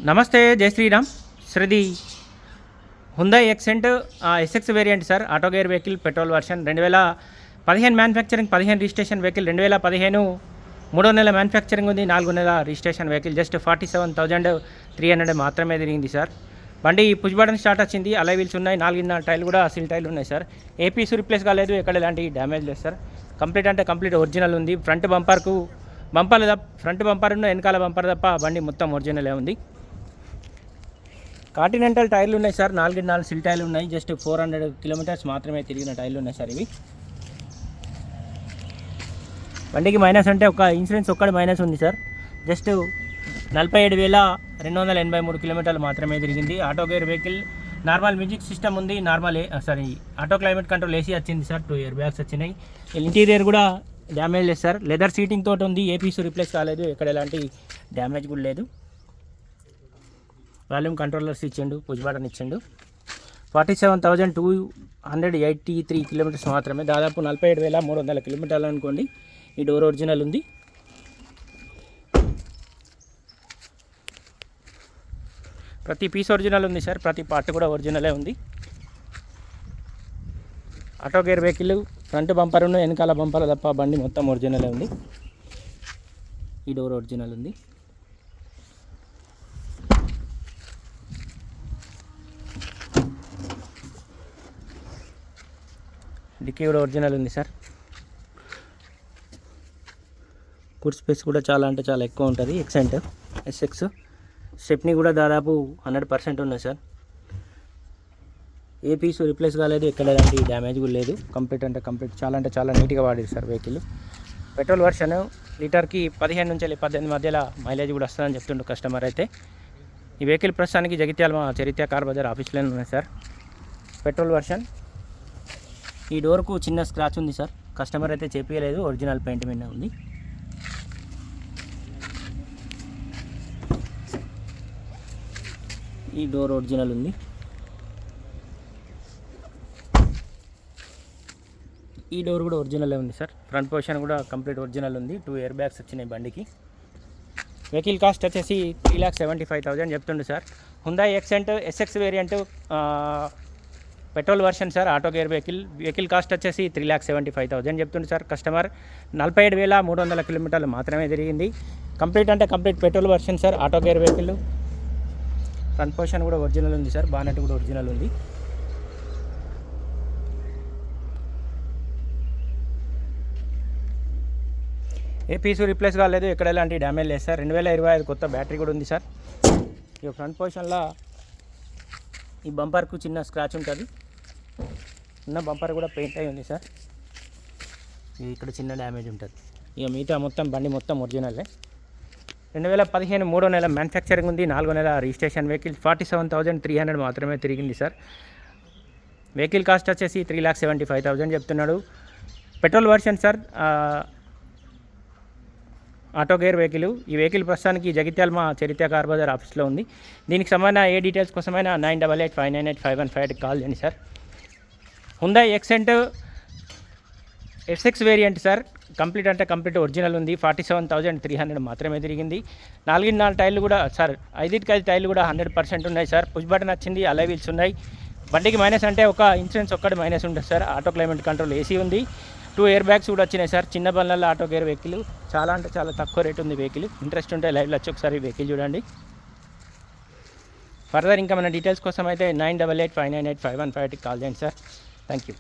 నమస్తే, జై శ్రీరామ్. శ్రీది Hyundai Xcent SX variant sir. Auto gear vehicle, petrol version. 2015 manufacturing, 15 registration vehicle. 2015 3వ నెల మ్యానుఫ్యాక్చరింగ్ ఉంది, 4వ నెల రిజిస్ట్రేషన్ వెహికల్. జస్ట్ 47,300 మాత్రమే తిరిగింది సార్. బండి పుష్ బటన్ స్టార్ట్ వచ్చింది, అలై వీల్స్ ఉన్నాయి, 4 టైర్లు కూడా సిల్ టైర్లు ఉన్నాయి సార్. ఏపీస్ రిప్లేస్ కాలేదు, ఎక్కడ ఎలాంటి డ్యామేజ్ లేదు సార్. కంప్లీట్ అంటే కంప్లీట్ ఒరిజినల్ ఉంది. ఫ్రంట్ బంపర్ వెనకాల బంపర్ తప్ప బండి మొత్తం ఒరిజినలే ఉంది. కాంటినెంటల్ టైర్లు ఉన్నాయి సార్, 4 సిల్ టైర్లు ఉన్నాయి. జస్ట్ 400 కిలోమీటర్స్ మాత్రమే తిరిగిన టైర్లు ఉన్నాయి సార్ ఇవి. బండికి మైనస్ అంటే ఒక ఇన్సూరెన్స్ ఒక్కటి మైనస్ ఉంది సార్. జస్ట్ 47,283 కిలోమీటర్లు మాత్రమే తిరిగింది. Auto gear vehicle, normal music system ఉంది, ఆటో క్లైమేట్ కంట్రోల్ ఏసీ వచ్చింది సార్. 2 ఇయర్ బ్యాగ్స్ వచ్చినాయి. ఇంటీరియర్ కూడా డ్యామేజ్ లేదు సార్. లెదర్ సీటింగ్ తోటి ఉంది, ఏ పీస్ రిప్లేస్ కాలేదు, ఎక్కడ ఎలాంటి డ్యామేజ్ కూడా లేదు. వాల్యూమ్ కంట్రోలర్స్ ఇచ్చిండు, పుష్ బటన్ ఇచ్చిండు. 47,283 కిలోమీటర్స్ మాత్రమే, దాదాపు 47,300 కిలోమీటర్లు అనుకోండి. ఈ డోర్ ఒరిజినల్ ఉంది. ప్రతి పీస్ ఒరిజినల్ ఉంది సార్, ప్రతి పార్ట్ కూడా ఒరిజినలే ఉంది. Auto gear vehicle, front bumper ఉన్న వెనకాల బంపర్ తప్ప బండి మొత్తం ఒరిజినలే ఉంది. ఈ డోర్ ఒరిజినల్ ఉంది. డిక్కీ కూడా ఒరిజినల్ ఉంది సార్. కుడ్ స్పేస్ కూడా చాలా అంటే చాలా ఎక్కువ ఉంటుంది. ఎక్సెంట్ ఎస్ఎక్స్ స్టెప్నీ కూడా దాదాపు 100% ఉన్నాయి సార్. ఏ పీసు రిప్లేస్ కాలేదు, ఎక్కడ ఎలాంటి డ్యామేజ్ కూడా లేదు. కంప్లీట్ అంటే కంప్లీట్, చాలా అంటే చాలా నీట్గా వాడేది సార్ వెహికల్. పెట్రోల్ వర్షన్ లీటర్కి 15 నుంచి 18 మధ్యలో మైలేజ్ కూడా వస్తుందని చెప్తుండు కస్టమర్. అయితే ఈ వెహికల్ ప్రస్తుతానికి జగిత్యాల మా చరిత్ర కార్ బజార్ ఆఫీస్లోనే ఉన్నాయి సార్. Petrol version. ఈ డోర్కు చిన్న స్క్రాచ్ ఉంది సార్, కస్టమర్ అయితే చేపించలేదు, ఒరిజినల్ పెయింట్ మీద ఉంది. ఈ డోర్ ఒరిజినల్ ఉంది. ఈ డోర్ కూడా ఒరిజినలే ఉంది సార్. ఫ్రంట్ పొజిషన్ కూడా కంప్లీట్ ఒరిజినల్ ఉంది. 2 ఇయర్ బ్యాగ్స్ వచ్చినాయి బండికి. వెహికల్ కాస్ట్ వచ్చేసి 3,75,000 చెప్తుండు sir. Hyundai Xcent SX variant, petrol version sir. Auto gear vehicle cost వచ్చేసి 3,75,000 చెప్తుంది సార్. కస్టమర్ 47,300 కిలోమీటర్లు మాత్రమే తిరిగింది. కంప్లీట్ అంటే complete petrol version sir. Auto gear vehicle. Front position కూడా ఒరిజినల్ ఉంది సార్. బానెట్ కూడా ఒరిజినల్ ఉంది. ఏ పీసు రిప్లేస్ కాలేదు, ఎక్కడ ఎలాంటి డ్యామేజ్ లేదు సార్. 2025 కొత్త బ్యాటరీ కూడా ఉంది సార్. ఇక ఫ్రంట్ పొజిషన్లో ఈ బంపర్కు చిన్న స్క్రాచ్ ఉంటుంది. ఉన్న బంపర్ కూడా పెయింట్ అయి ఉంది సార్. ఇక్కడ చిన్న డ్యామేజ్ ఉంటుంది. ఇక మిగతా మొత్తం బండి మొత్తం ఒరిజినలే. 2015 3వ నెల మ్యానుఫ్యాక్చరింగ్ ఉంది, 4వ నెల రిజిస్ట్రేషన్ వెహికల్. 47,300 మాత్రమే తిరిగింది సార్. వెహికల్ కాస్ట్ వచ్చేసి 3,75,000 చెప్తున్నాడు. Petrol version sir. Auto gear vehicle. ఈ వెహికల్ ప్రస్తుతానికి జగిత్యాల మా చరిత్ర కార్ బజార్ ఆఫీస్లో ఉంది. దీనికి సంబంధించిన ఏ డీటెయిల్స్ కోసమైనా 9885985158 కాల్ చేయండి sir. Hyundai Xcent SX variant sir. Complete అంటే కంప్లీట్ ఒరిజినల్ ఉంది. 47,300 మాత్రమే తిరిగింది. 4 టైర్లు కూడా సార్, 5 టైర్లు కూడా 100% ఉన్నాయి సార్. పుష్ బటన్ వచ్చింది, అలై వీల్స్ ఉన్నాయి. బండికి మైనస్ అంటే ఒక ఇన్సూరెన్స్ ఒక్కటి మైనస్ ఉంటుంది sir. Auto climate control AC ఉంది. 2 ఇయర్ బ్యాగ్స్ కూడా వచ్చినాయి సార్. చిన్న బండ్లలో ఆటో గేర్ వెహికల్ చాలా అంటే చాలా తక్కువ రేట్ ఉంది వెహికల్. ఇంట్రెస్ట్ ఉంటే లైవ్లో వచ్చి ఒకసారి వెహికల్ చూడండి. ఫర్దర్ ఇంకా మన డీటెయిల్స్ కోసం అయితే 9885985158 కాల్ చేయండి సార్. Thank you.